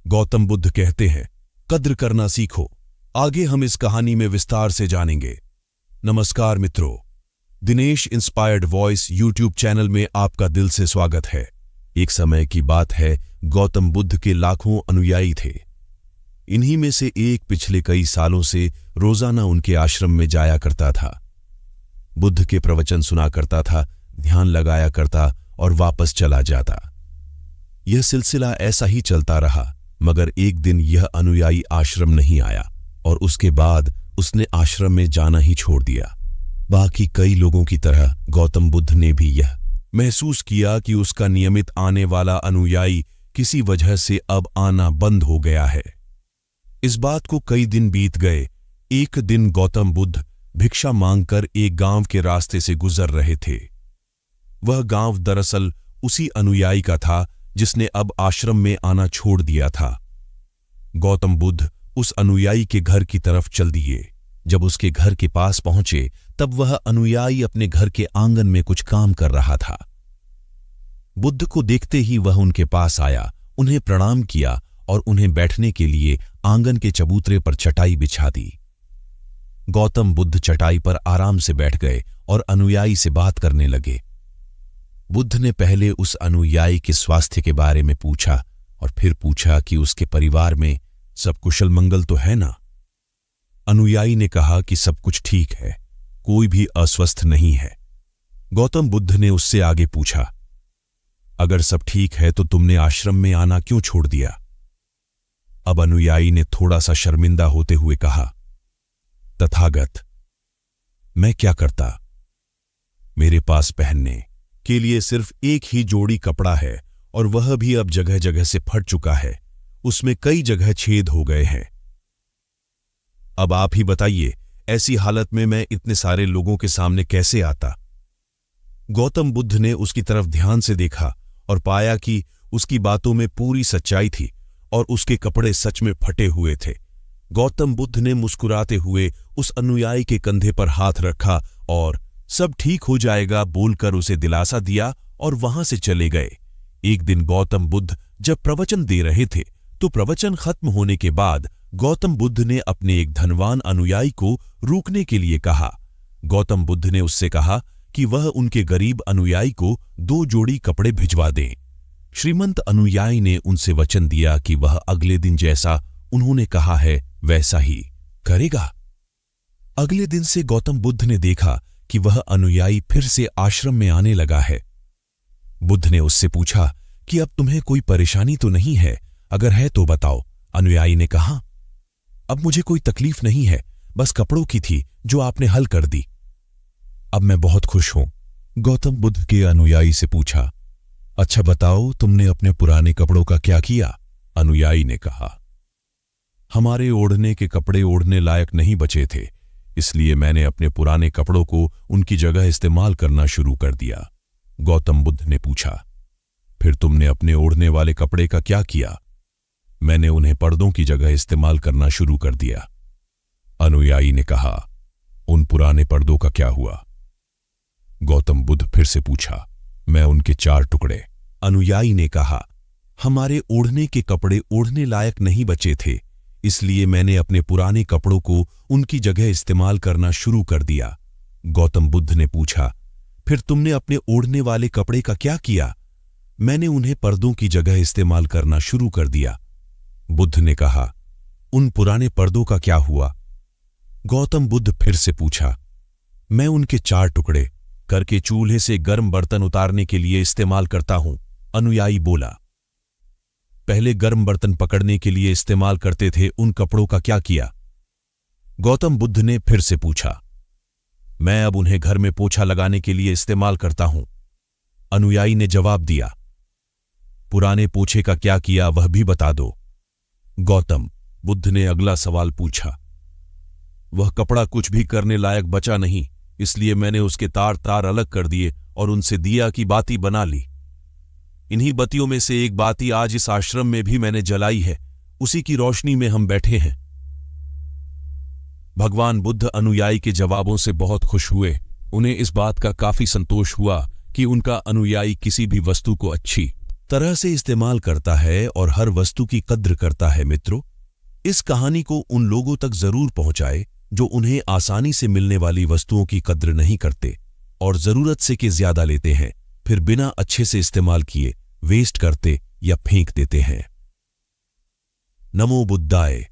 गौतम बुद्ध कहते हैं, कद्र करना सीखो। आगे हम इस कहानी में विस्तार से जानेंगे। नमस्कार मित्रों, Dinesh inspired voice YouTube channel में आपका दिल से स्वागत है। एक समय की बात है, गौतम बुद्ध के लाखों अनुयायी थे। इन्हीं में से एक पिछले कई सालों से रोजाना उनके आश्रम में जाया करता था। बुद्ध के प्रवचन सुना करता था, ध्यान लगाया करता और वापस चला जाता। यह सिलसिला ऐसा ही चलता रहा, मगर एक दिन यह अनुयायी आश्रम नहीं आया और उसके बाद उसने आश्रम में जाना ही छोड़ दिया। बाकी कई लोगों की तरह गौतम बुद्ध ने भी यह महसूस किया कि उसका नियमित आने वाला अनुयायी किसी वजह से अब आना बंद हो गया है। इस बात को कई दिन बीत गए। एक दिन गौतम बुद्ध भिक्षा मांगकर एक गांव के रास्ते से गुजर रहे थे। वह गांव दरअसल उसी अनुयायी का था जिसने अब आश्रम में आना छोड़ दिया था। गौतम बुद्ध उस अनुयायी के घर की तरफ चल दिए। जब उसके घर के पास पहुंचे तब वह अनुयायी अपने घर के आंगन में कुछ काम कर रहा था। बुद्ध को देखते ही वह उनके पास आया, उन्हें प्रणाम किया और उन्हें बैठने के लिए आंगन के चबूतरे पर चटाई बिछा दी। गौतम बुद्ध चटाई पर आराम से बैठ गए और अनुयायी से बात करने लगे। बुद्ध ने पहले उस अनुयायी के स्वास्थ्य के बारे में पूछा और फिर पूछा कि उसके परिवार में सब कुशल मंगल तो है ना। अनुयायी ने कहा कि सब कुछ ठीक है, कोई भी अस्वस्थ नहीं है। गौतम बुद्ध ने उससे आगे पूछा, अगर सब ठीक है तो तुमने आश्रम में आना क्यों छोड़ दिया? अब अनुयायी ने थोड़ा सा शर्मिंदा होते हुए कहा, तथागत, मैं क्या करता? मेरे पास पहनने के लिए सिर्फ एक ही जोड़ी कपड़ा है और वह भी अब जगह जगह से फट चुका है। उसमें कई जगह छेद हो गए हैं। अब आप ही बताइए, ऐसी हालत में मैं इतने सारे लोगों के सामने कैसे आता? गौतम बुद्ध ने उसकी तरफ ध्यान से देखा और पाया कि उसकी बातों में पूरी सच्चाई थी और उसके कपड़े सच में फटे हुए थे। गौतम बुद्ध ने मुस्कुराते हुए उस अनुयायी के कंधे पर हाथ रखा और सब ठीक हो जाएगा बोलकर उसे दिलासा दिया और वहां से चले गए। एक दिन गौतम बुद्ध जब प्रवचन दे रहे थे तो प्रवचन खत्म होने के बाद गौतम बुद्ध ने अपने एक धनवान अनुयायी को रोकने के लिए कहा। गौतम बुद्ध ने उससे कहा कि वह उनके गरीब अनुयायी को 2 जोड़ी कपड़े भिजवा दें। श्रीमंत अनुयायी ने उनसे वचन दिया कि वह अगले दिन जैसा उन्होंने कहा है वैसा ही करेगा। अगले दिन से गौतम बुद्ध ने देखा कि वह अनुयायी फिर से आश्रम में आने लगा है। बुद्ध ने उससे पूछा कि अब तुम्हें कोई परेशानी तो नहीं है? अगर है तो बताओ। अनुयायी ने कहा, अब मुझे कोई तकलीफ नहीं है, बस कपड़ों की थी जो आपने हल कर दी। अब मैं बहुत खुश हूं। गौतम बुद्ध के अनुयायी से पूछा, अच्छा बताओ तुमने अपने पुराने कपड़ों का क्या किया? अनुयायी ने कहा, हमारे ओढ़ने के कपड़े ओढ़ने लायक नहीं बचे थे, इसलिए मैंने अपने पुराने कपड़ों को उनकी जगह इस्तेमाल करना शुरू कर दिया। गौतम बुद्ध ने पूछा, फिर तुमने अपने ओढ़ने वाले कपड़े का क्या किया? मैंने उन्हें पर्दों की जगह इस्तेमाल करना शुरू कर दिया। अनुयायी ने कहा, उन पुराने पर्दों का क्या हुआ? गौतम बुद्ध फिर से पूछा, मैं उनके 4 टुकड़े। अनुयायी ने कहा, हमारे ओढ़ने के कपड़े ओढ़ने लायक नहीं बचे थे, इसलिए मैंने अपने पुराने कपड़ों को उनकी जगह इस्तेमाल करना शुरू कर दिया। गौतम बुद्ध ने पूछा, फिर तुमने अपने ओढ़ने वाले कपड़े का क्या किया? मैंने उन्हें पर्दों की जगह इस्तेमाल करना शुरू कर दिया। बुद्ध ने कहा, उन पुराने पर्दों का क्या हुआ? गौतम बुद्ध फिर से पूछा, मैं उनके 4 टुकड़े करके चूल्हे से गर्म बर्तन उतारने के लिए इस्तेमाल करता हूं। अनुयायी बोला, पहले गर्म बर्तन पकड़ने के लिए इस्तेमाल करते थे, उन कपड़ों का क्या किया? गौतम बुद्ध ने फिर से पूछा, मैं अब उन्हें घर में पोछा लगाने के लिए इस्तेमाल करता हूं। अनुयायी ने जवाब दिया, पुराने पोछे का क्या किया वह भी बता दो। गौतम बुद्ध ने अगला सवाल पूछा, वह कपड़ा कुछ भी करने लायक बचा नहीं, इसलिए मैंने उसके तार अलग कर दिए और उनसे दिया की बाती बना ली। इन्हीं बत्तियों में से एक बाती आज इस आश्रम में भी मैंने जलाई है, उसी की रोशनी में हम बैठे हैं। भगवान बुद्ध अनुयायी के जवाबों से बहुत खुश हुए। उन्हें इस बात का काफी संतोष हुआ कि उनका अनुयायी किसी भी वस्तु को अच्छी तरह से इस्तेमाल करता है और हर वस्तु की कद्र करता है मित्रों। इस कहानी को उन लोगों तक जरूर पहुंचाए जो उन्हें आसानी से मिलने वाली वस्तुओं की कद्र नहीं करते और जरूरत से के ज्यादा लेते हैं, फिर बिना अच्छे से इस्तेमाल किए वेस्ट करते या फेंक देते हैं। नमो बुद्धाय।